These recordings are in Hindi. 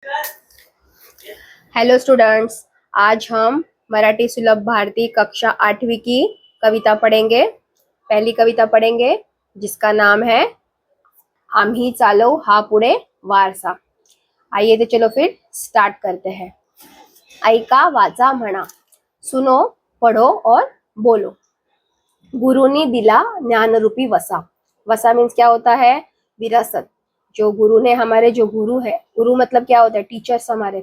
हेलो स्टूडेंट्स, आज हम मराठी सुलभ भारती कक्षा 8वीं की कविता पढ़ेंगे। पहली कविता पढ़ेंगे जिसका नाम है आम्ही चालव हा पुढे वारसा। आइए तो चलो फिर स्टार्ट करते हैं। ऐका वाचा म्हणा, सुनो पढ़ो और बोलो। गुरुनी दिला ज्ञानरूपी वसा। वसा मीन्स क्या होता है? विरासत। जो गुरु ने हमारे जो गुरु है, गुरु मतलब क्या होता है? टीचर्स। हमारे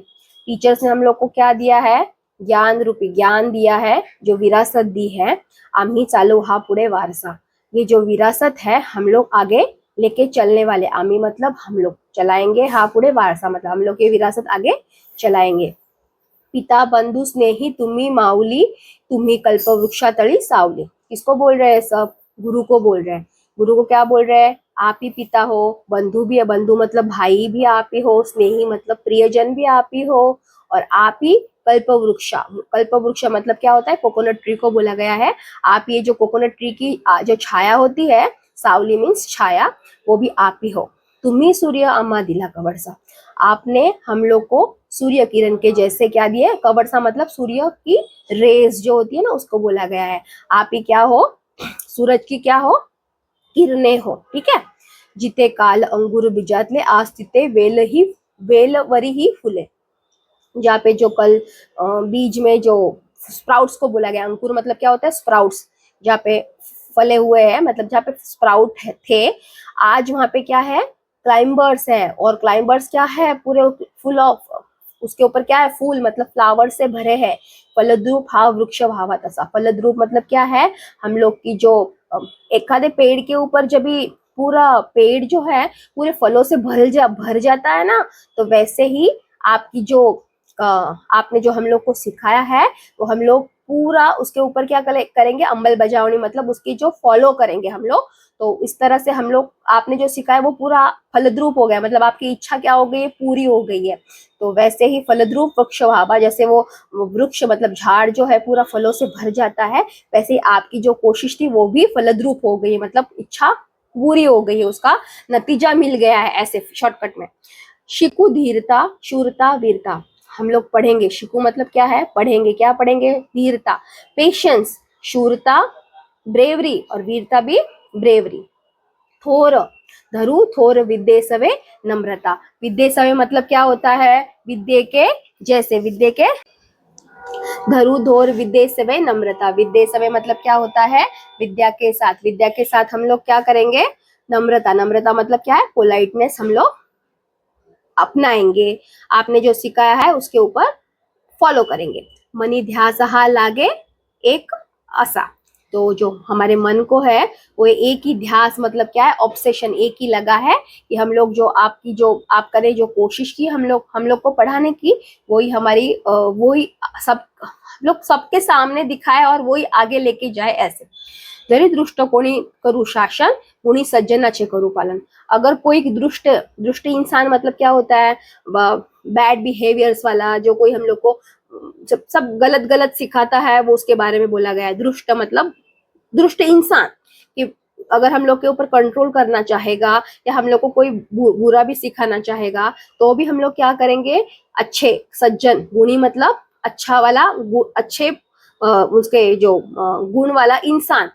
टीचर्स ने हम लोग को क्या दिया है? ज्ञान रूपी ज्ञान दिया है, जो विरासत दी है। आम्ही चालू हा पुढे वारसा। ये जो विरासत है हम लोग आगे लेके चलने वाले। आम्ही मतलब हम लोग चलाएंगे, हा पुढे वारसा मतलब हम लोग ये विरासत आगे चलाएंगे। पिता बंधु स्नेही तुम्ही माऊली, तुम्ही कल्पवृक्षातळी सावली। किसको बोल रहे हैं? सब गुरु को बोल रहे हैं। गुरु को क्या बोल रहे हैं? आप ही पिता हो, बंधु भी है, बंधु मतलब भाई भी आप ही हो, स्नेही मतलब प्रियजन भी आप ही हो, और आप ही कल्पवृक्षा। कल्पवृक्ष मतलब क्या होता है? कोकोनट ट्री को बोला गया है। आप ये जो कोकोनट ट्री की जो छाया होती है, सावली मीन्स छाया, वो भी आप ही हो। तुम्ही सूर्य अम्मा दिला कवरसा। आपने हम लोग को सूर्य किरण के जैसे क्या दिए? कवरसा मतलब सूर्य की रेज जो होती है ना, उसको बोला गया है। आप ही क्या हो? सूरज की क्या हो? किरणे हो। ठीक है। जिथे काल अंगूर बीजातले, आज तिथे वेलवरी ही फुले। जहाँ पे जो कल बीज में जो स्प्राउट्स को बोला गया, अंकुर मतलब क्या होता है? स्प्राउट्स। जहाँ पे फले हुए हैं मतलब जहाँ पे स्प्राउट थे, आज वहाँ पे क्या है? क्लाइंबर्स है। और क्लाइंबर्स क्या है? पूरे फुल ऑफ, उसके ऊपर क्या है? फूल मतलब फ्लावर से भरे हैं। फलद्रूप हा वृक्ष व्हावा तसा। फलद्रूप मतलब क्या है? हम लोग की जो एखादे पेड़ के ऊपर जब भी पूरा पेड़ जो है पूरे फलों से भर जाता है ना, तो वैसे ही आपकी जो आपने जो हम लोग को सिखाया है, वो हम लोग पूरा उसके ऊपर क्या करेंगे? अमल बजावनी मतलब उसकी जो फॉलो करेंगे हम लोग। तो इस तरह से हम लोग, आपने जो सिखाया वो पूरा फलद्रूप हो गया, मतलब आपकी इच्छा क्या हो गई है? पूरी हो गई है। तो वैसे ही फलद्रूप वृक्ष भावा, जैसे वो वृक्ष मतलब झाड़ जो है पूरा फलों से भर जाता है, वैसे ही आपकी जो कोशिश थी वो भी फलद्रूप हो गई है, मतलब इच्छा पूरी हो गई है, उसका नतीजा मिल गया है। ऐसे शॉर्टकट में शिकु धीरता शूरता वीरता। हम लोग पढ़ेंगे। शिकु मतलब क्या है? पढ़ेंगे। क्या पढ़ेंगे? धीरता, पेशेंस, शूरता ब्रेवरी, और वीरता भी ब्रेवरी। थोर धरु थोर विद्ये सवे नम्रता। विद्ये सवे मतलब क्या होता है? विद्ये के जैसे। विद्ये के धरु धोर विद्ये सवे नम्रता। विद्ये सवे मतलब क्या होता है? विद्या के साथ। विद्या के साथ हम लोग क्या करेंगे? नम्रता। नम्रता मतलब क्या है? पोलाइटनेस हम लोग अपनाएंगे। आपने जो सिखाया है उसके ऊपर फॉलो करेंगे। मनी ध्यास हा लागे एक असा। तो जो हमारे मन को है वो एक ही ध्यास मतलब क्या है? ऑब्सेशन। एक ही लगा है कि हम लोग जो आपकी जो आप करें, जो कोशिश की हम लोग को पढ़ाने की, वही हमारी वही सब हम लोग सबके सामने दिखाए और वही आगे लेके जाए। ऐसे जरी दृष्ट कोणी करू शासन, कोणी सज्जनाचे करू पालन। अगर कोई दुष्ट इंसान मतलब क्या होता है? बैड बिहेवियर्स वाला, जो कोई हम लोग को सब गलत गलत सिखाता है, वो उसके बारे में बोला गया है। दुष्ट मतलब दुष्ट इंसान। कि अगर हम लोग के ऊपर कंट्रोल करना चाहेगा या हम लोग को कोई बुरा भी सिखाना चाहेगा, तो भी हम लोग क्या करेंगे? अच्छे सज्जन, गुणी मतलब अच्छा वाला, अच्छे उसके जो गुण वाला इंसान,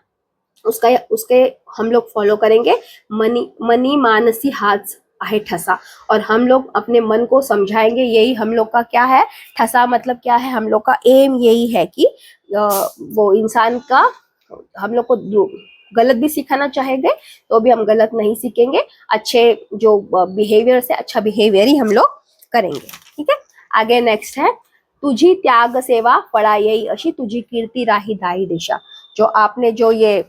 उसका उसके हम लोग फॉलो करेंगे। मनी मानसी हाथ आहे ठसा। और हम लोग अपने मन को समझाएंगे। यही हम लोग का क्या है? ठसा मतलब क्या है? हम लोग का एम यही है कि वो इंसान का, हम लोग को गलत भी सिखाना चाहेंगे तो भी हम गलत नहीं सीखेंगे। अच्छे जो बिहेवियर से अच्छा बिहेवियर ही हम लोग करेंगे। ठीक है। आगे नेक्स्ट है, तुझी त्याग सेवा पड़ा यही अशी, तुझी कीर्ती राही दाई दिशा। जो आपने जो ये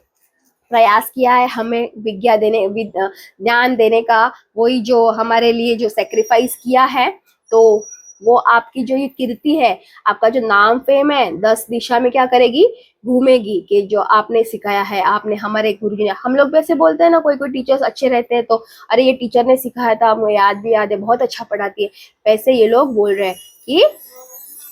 प्रयास किया है हमें ज्ञान देने का, वही जो हमारे लिए जो सेक्रीफाइस किया है, तो वो आपकी जो ये कीर्ति है, आपका जो नाम फेम है, 10 दिशा में क्या करेगी? घूमेगी। कि जो आपने सिखाया है, आपने हमारे गुरुजी ने, हम लोग वैसे बोलते हैं ना, कोई कोई टीचर्स अच्छे रहते हैं तो अरे ये टीचर ने सिखाया था, मुझे याद भी याद है, बहुत अच्छा पढ़ाती है। वैसे ये लोग बोल रहे हैं कि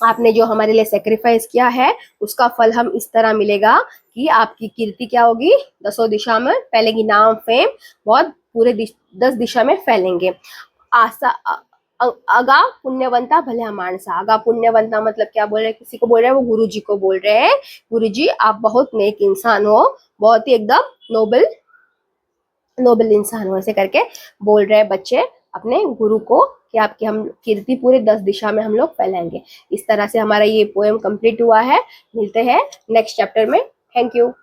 आपने जो हमारे लिए सेक्रीफाइस किया है, उसका फल हम इस तरह मिलेगा कि आपकी कीर्ति क्या होगी? 10 दिशा में फैलेगी। नाम फेम बहुत पूरे 10 दिशा में फैलेंगे। आशा अगा पुण्यवंता भले मानसा। अगा पुण्यवंता मतलब क्या बोल रहे हैं, किसी को बोल रहे हैं, वो गुरु जी को बोल रहे हैं, गुरु जी आप बहुत नेक इंसान हो, बहुत ही एकदम नोबल नोबल इंसान हो, ऐसे करके बोल रहे हैं बच्चे अपने गुरु को कि आपकी हम कीर्ति पूरे 10 दिशा में हम लोग फैलाएंगे। इस तरह से हमारा ये पोएम कंप्लीट हुआ है। मिलते हैं नेक्स्ट चैप्टर में। Thank you.